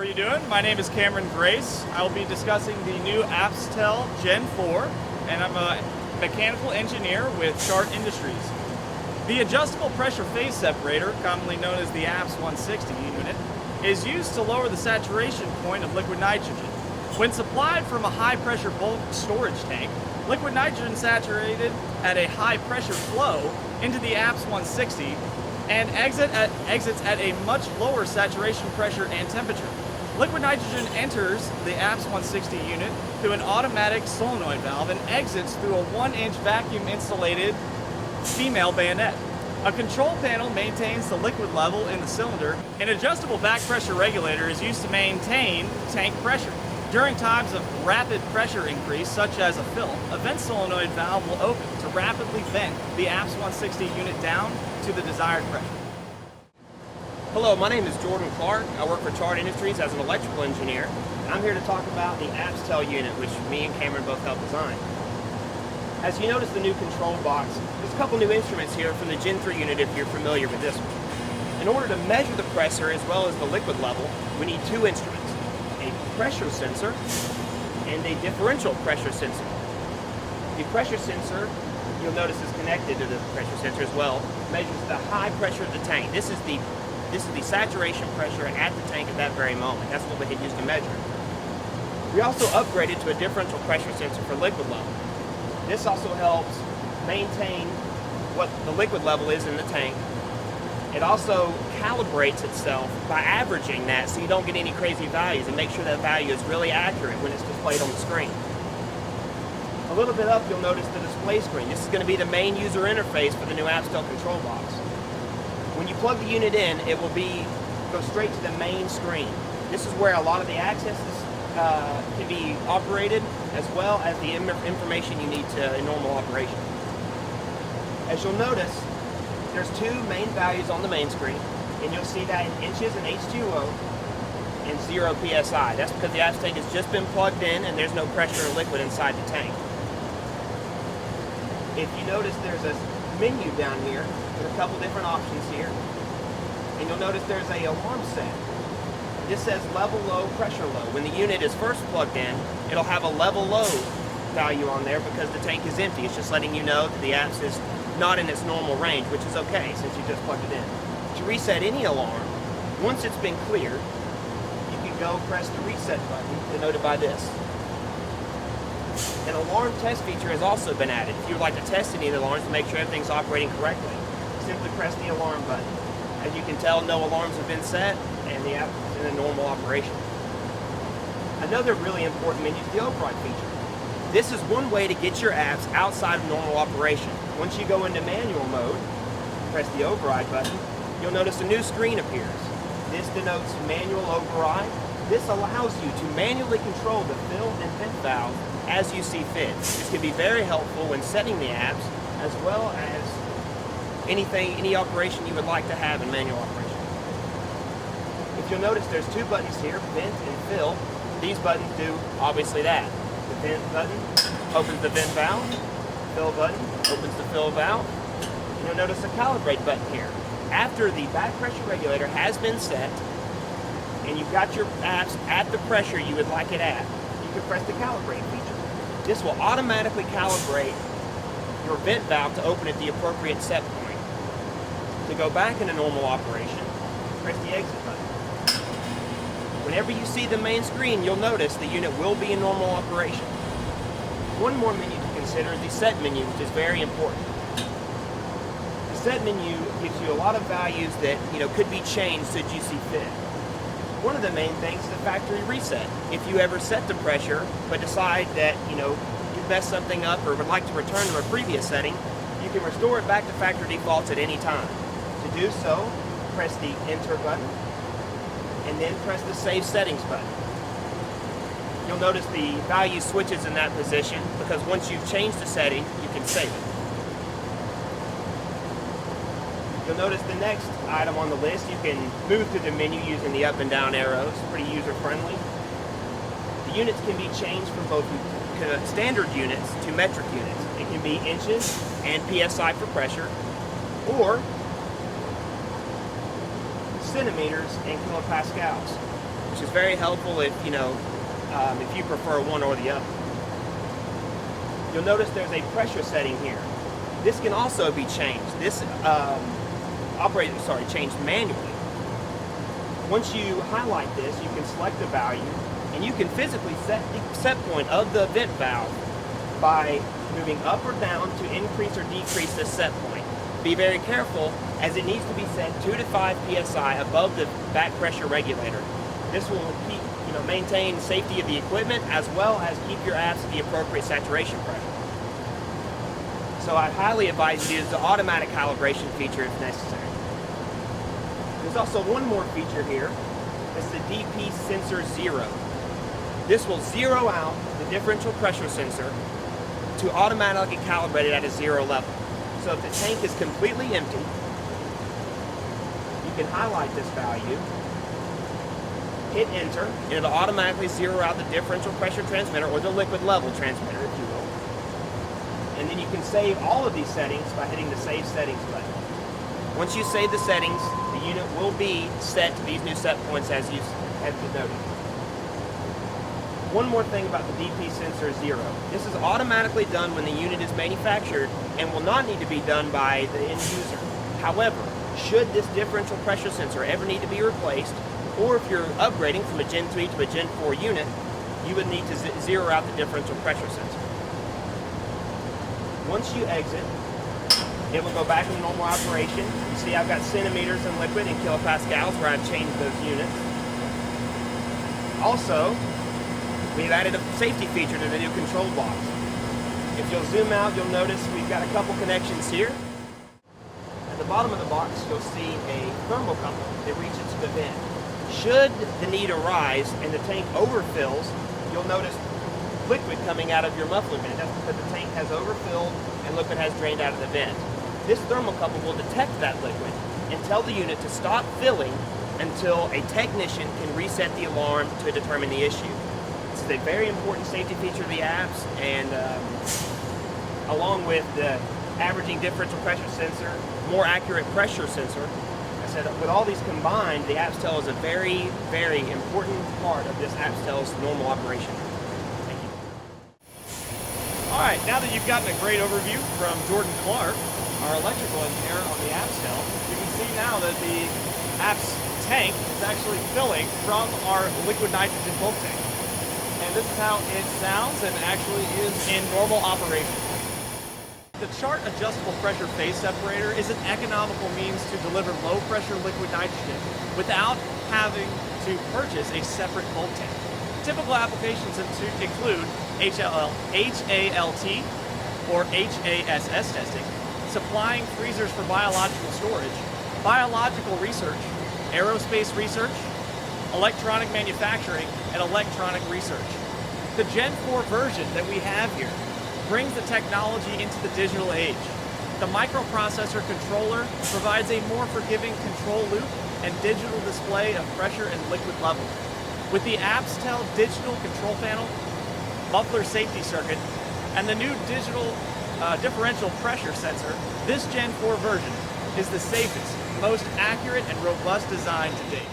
are you doing? My name is Cameron Grace. I will be discussing the new TEL Gen 4, and I'm a mechanical engineer with Chart Industries. The adjustable pressure phase separator, commonly known as the APS 160 unit, is used to lower the saturation point of liquid nitrogen. When supplied from a high-pressure bulk storage tank, liquid nitrogen saturated at a high-pressure flow into the APS 160 and exits at a much lower saturation pressure and temperature. Liquid nitrogen enters the APS 160 unit through an automatic solenoid valve and exits through a 1-inch vacuum-insulated female bayonet. A control panel maintains the liquid level in the cylinder. An adjustable back pressure regulator is used to maintain tank pressure. During times of rapid pressure increase, such as a fill, a vent solenoid valve will open to rapidly vent the APS 160 unit down to the desired pressure. Hello, my name is Jordan Clark. I work for Chart Industries as an electrical engineer. And I'm here to talk about the TEL unit, which me and Cameron both helped design. As you notice the new control box, there's a couple new instruments here from the Gen 3 unit if you're familiar with this one. In order to measure the pressure as well as the liquid level, we need two instruments, a pressure sensor and a differential pressure sensor. The pressure sensor, you'll notice, is connected to the pressure sensor as well, measures the high pressure of the tank. This is the saturation pressure at the tank at that very moment. That's what we had used to measure. We also upgraded to a differential pressure sensor for liquid level. This also helps maintain what the liquid level is in the tank. It also calibrates itself by averaging that so you don't get any crazy values, and make sure that value is really accurate when it's displayed on the screen. A little bit up, you'll notice the display screen. This is going to be the main user interface for the new TEL control box. When you plug the unit in, it will go straight to the main screen. This is where a lot of the accesses can be operated, as well as the information you need in normal operation. As you'll notice, there's two main values on the main screen, and you'll see that in inches and H2O and 0 psi. That's because the APS tank has just been plugged in and there's no pressure or liquid inside the tank. If you notice, there's a menu down here with a couple different options here, and you'll notice there's an alarm set. This says level low, pressure low. When the unit is first plugged in, it'll have a level low value on there because the tank is empty. It's just letting you know that the APS is not in its normal range, which is okay since you just plugged it in. To reset any alarm, once it's been cleared, you can go press the reset button denoted by this. An alarm test feature has also been added. If you would like to test any of the alarms to make sure everything's operating correctly, simply press the alarm button. As you can tell, no alarms have been set and the app is in a normal operation. Another really important menu is the override feature. This is one way to get your apps outside of normal operation. Once you go into manual mode, press the override button, you'll notice a new screen appears. This denotes manual override. This allows you to manually control the fill and vent valve as you see fit. This can be very helpful when setting the apps, as well as any operation you would like to have in manual operation. If you'll notice, there's two buttons here, vent and fill. These buttons do obviously that. The vent button opens the vent valve, fill button opens the fill valve. And you'll notice a calibrate button here. After the back pressure regulator has been set, and you've got your apps at the pressure you would like it at, you can press the calibrate feature. This will automatically calibrate your vent valve to open at the appropriate set point. To go back into normal operation, press the exit button. Whenever you see the main screen, you'll notice the unit will be in normal operation. One more menu to consider is the set menu, which is very important. The set menu gives you a lot of values that could be changed should you see fit. One of the main things is the factory reset. If you ever set the pressure but decide that you messed something up or would like to return to a previous setting, you can restore it back to factory defaults at any time. To do so, press the enter button and then press the save settings button. You'll notice the value switches in that position because once you've changed the setting, you can save it. You'll notice the next item on the list, you can move through the menu using the up and down arrows, pretty user-friendly. The units can be changed from both standard units to metric units. It can be inches and PSI for pressure, or centimeters and kilopascals. which is very helpful if if you prefer one or the other. You'll notice there's a pressure setting here. This can also be changed. This changed manually. Once you highlight this, you can select the value, and you can physically set the set point of the vent valve by moving up or down to increase or decrease this set point. Be very careful, as it needs to be set 2 to 5 psi above the back pressure regulator. This will keep, maintain safety of the equipment, as well as keep your apps at the appropriate saturation pressure. So I highly advise you to use the automatic calibration feature if necessary. There's also one more feature here. It's the DP Sensor Zero. This will zero out the differential pressure sensor to automatically calibrate it at a 0 level. So if the tank is completely empty, you can highlight this value, hit enter, and it'll automatically zero out the differential pressure transmitter, or the liquid level transmitter, if you will. And then you can save all of these settings by hitting the Save Settings button. Once you save the settings, the unit will be set to these new set points as you have noted. One more thing about the DP Sensor Zero. This is automatically done when the unit is manufactured and will not need to be done by the end user. However, should this differential pressure sensor ever need to be replaced, or if you're upgrading from a Gen 3 to a Gen 4 unit, you would need to zero out the differential pressure sensor. Once you exit, it will go back into normal operation. You see I've got centimeters in liquid and kilopascals where I've changed those units. Also, we've added a safety feature to the new control box. If you'll zoom out, you'll notice we've got a couple connections here. At the bottom of the box, you'll see a thermocouple that reaches to the vent. Should the need arise and the tank overfills, you'll notice liquid coming out of your muffler vent. That's because the tank has overfilled and liquid has drained out of the vent. This thermocouple will detect that liquid and tell the unit to stop filling until a technician can reset the alarm to determine the issue. This is a very important safety feature of the apps, and along with the averaging differential pressure sensor, more accurate pressure sensor, I said with all these combined, the AppsTel is a very, very important part of this AppsTel's normal operation. Thank you. All right, now that you've gotten a great overview from Jordan Clark, our electrical engineer on the AppsTel, you can see now that the apps tank is actually filling from our liquid nitrogen bulk tank. And this is how it sounds and actually is in normal operation. The Chart Adjustable Pressure Phase Separator is an economical means to deliver low pressure liquid nitrogen without having to purchase a separate bulk tank. Typical applications include HALT or HASS testing, supplying freezers for biological storage, biological research, aerospace research, electronic manufacturing, and electronic research. The Gen 4 version that we have here brings the technology into the digital age. The microprocessor controller provides a more forgiving control loop and digital display of pressure and liquid level. With the AppsTel digital control panel, muffler safety circuit, and the new digital differential pressure sensor, this Gen 4 version is the safest, most accurate, and robust design to date.